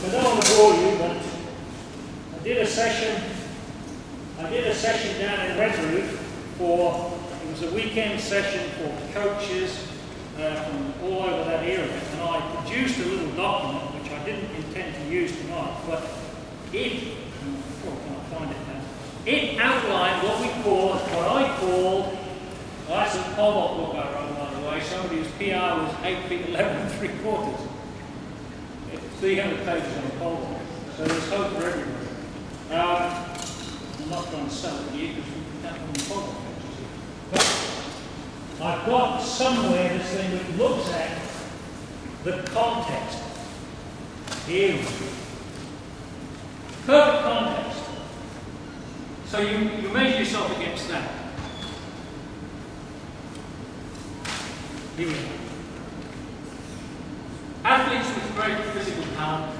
Look, I don't want to bore you, but I did a session down in Redruth it was a weekend session for coaches from all over that area, and I produced a little document which I didn't intend to use tonight, but it outlined what I call, that's a Pollock book I wrote, by the way, somebody whose PR was 8 feet 11 3/4. 300 pages on a Pollock, so there's hope for everybody. I'm not trying to sell it to you because we can't on the Pollock pages. I've got somewhere this thing which looks at the context. Here we go. Perfect context. So you measure yourself against that. Here we go. Athletes with great physical talent,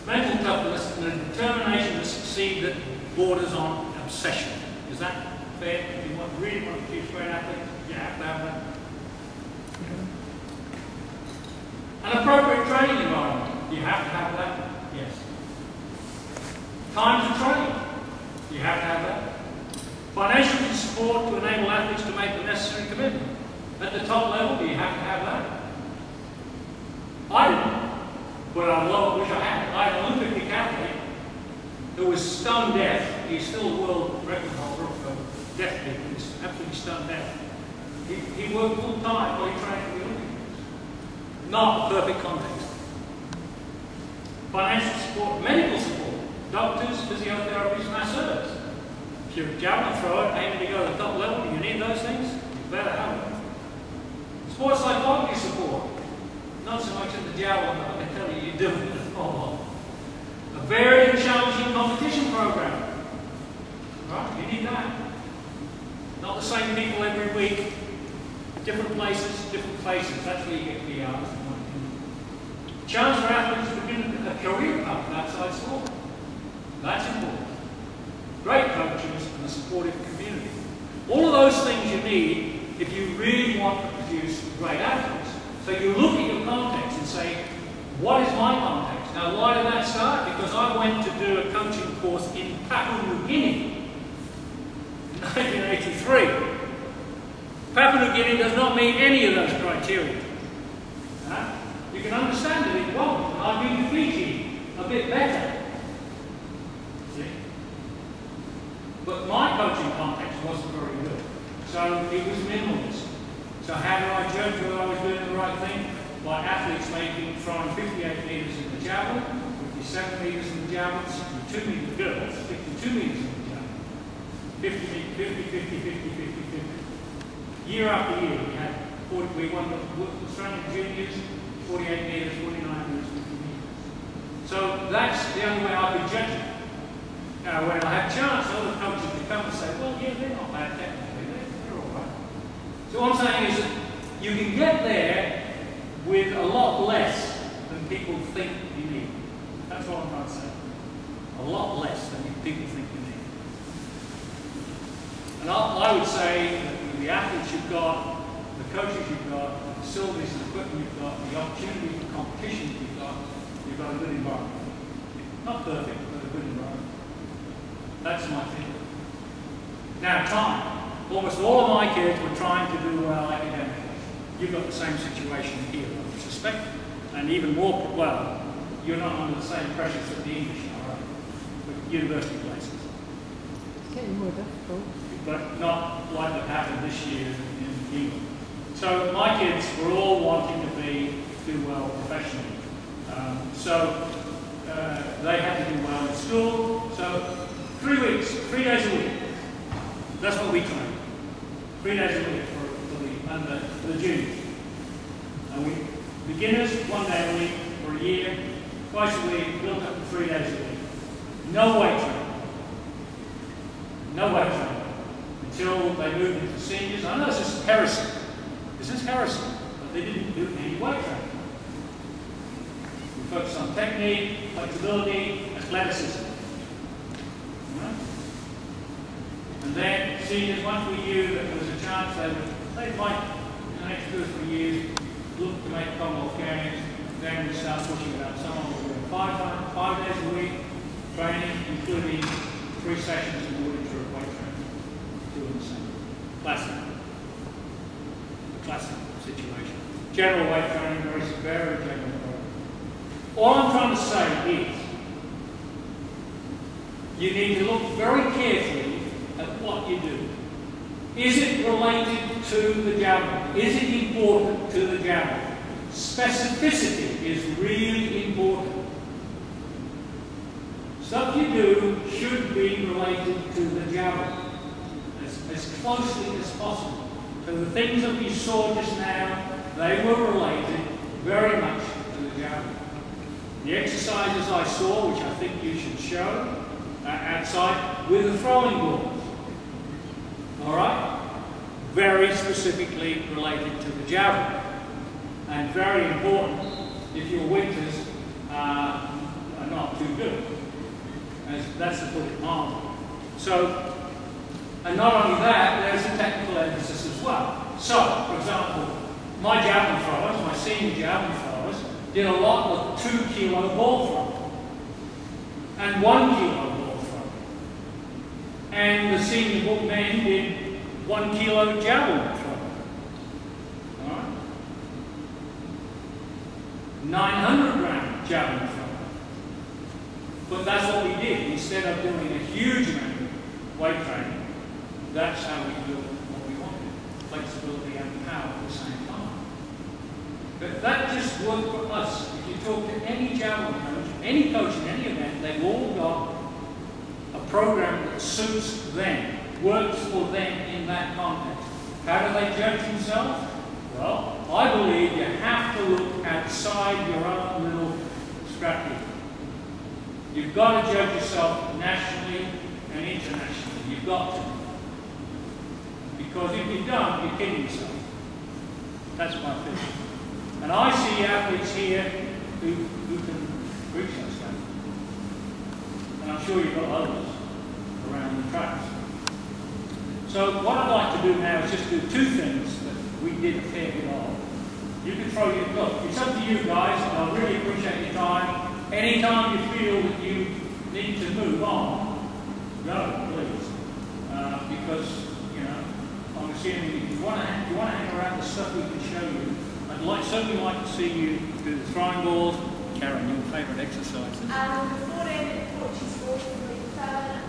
mental toughness, and a determination to succeed that borders on obsession. Is that fair? If you really want to produce great athletes, you have to have that. An appropriate training environment. You have to have that. Yes. Time to train. You have to have that. Financial support to enable athletes to make the necessary commitment. At the top level, you have to have that. I didn't, but I wish I had. I had an Olympic decathlete who was stone deaf. He's still a world record holder of deaf people. He's absolutely stone deaf. He worked full time while he trained for the Olympics. Not the perfect context. Financial support, medical support, doctors, physiotherapists, masseurs. If you're a javelin thrower aiming to go to the top level, do you need those things? You better have them. Sports psychology support. Not so much in the javelin, but I can tell you do it in the polo. A varied and challenging competition program. Right? You need that. Not the same people every week. Different places, different faces. That's where you get PRs. Chance for athletes to begin a career path outside sport. That's important. Great coaches and a supportive community. All of those things you need if you really want to produce great athletes. So you look at your context and say, what is my context? Now, why did that start? Because I went to do a coaching course in Papua New Guinea in 1983. Papua New Guinea does not meet any of those criteria. You can understand that it won't. I've been to Fiji a bit better. See? But my coaching context wasn't very good. So it was minimalist. So how do I judge whether I was doing the right thing? By athletes throwing 58 metres in the javelin, 57 metres in the javelin, 62 metres girls, 52 metres in the javelin. 50, 50, 50, 50, 50, 50. Year after year, we won the Australian juniors, 48 metres, 49 metres, 50 metres. So that's the only way I could judge it. Now, when I have a chance, other coaches to come and say, well, yeah, they're not bad technically, they're all right. So what I'm saying is that you can get there with a lot less than people think you need. That's what I'm trying to say. A lot less than people think you need. And I would say that with the athletes you've got, the coaches you've got, the facilities and equipment you've got, the opportunity for competition you've got a good environment. Not perfect, but a good environment. That's my thinking. Now, time. Almost all of my kids were trying to do well academically. You've got the same situation here, I would suspect. And even more, well, you're not under the same pressures that the English are, right? But university places. It's getting more difficult. But not like what happened this year in England. So my kids were all wanting to do well professionally. They had to do well in school. So 3 weeks, 3 days a week. That's what we train. 3 days a week for the juniors. And we beginners 1 day a week for a year, twice a week, built up to 3 days a week. No weight training. No weight training. Until they moved into seniors. I know this is heresy. This is heresy. But they didn't do any weight training. We focused on technique, flexibility, athleticism. Right? And then seniors, once we knew that there was a chance they might, in the next 2 or 3 years, look to make Commonwealth Games, then we start pushing it up. Someone will do 5 training, including 3 sessions in order to weight training. 2 in the same. Classic situation. General weight training, very general program. All I'm trying to say is, you need to look very carefully at what you do. Is it related to the javelin? Is it important to the javelin? Specificity is really important. Stuff you do should be related to the javelin as closely as possible. So the things that we saw just now, they were related very much to the javelin. The exercises I saw, which I think you should show outside, with the throwing balls. All right? Very specifically related to the javelin. And very important if your winters are not too good. That's to put it mildly. So, and not only that, there's a technical emphasis as well. So, for example, my javelin throwers, my senior javelin throwers, did a lot with 2 kilo ball throw and 1 kilo ball throw. And the senior men did 1 kilo javelin throw. All right? 900 gram javelin throw. But that's what we did. Instead of doing a huge amount of weight training, that's how we built what we wanted. Flexibility and power at the same time. But that just worked for us. If you talk to any javelin coach, any coach in any event, they've all got a program that suits them, works for them in that context. How do they judge themselves? Well, I believe you have to look outside your own little scrap heap. You've got to judge yourself nationally and internationally. You've got to. Because if you don't, you're kidding yourself. That's my opinion. And I see athletes here who can reach that standard. And I'm sure you've got others around the tracks. So what I'd like to do now is just do 2 things that we did a fair bit of. You can throw your, look, it's up to you guys, and I really appreciate your time. Anytime you feel that you need to move on, go, please. Because, you know, I'm assuming if you want to hang around the stuff we can show you, I'd certainly like to see you do the throwing balls. Karen, your favourite exercises? Before the coaches go to return,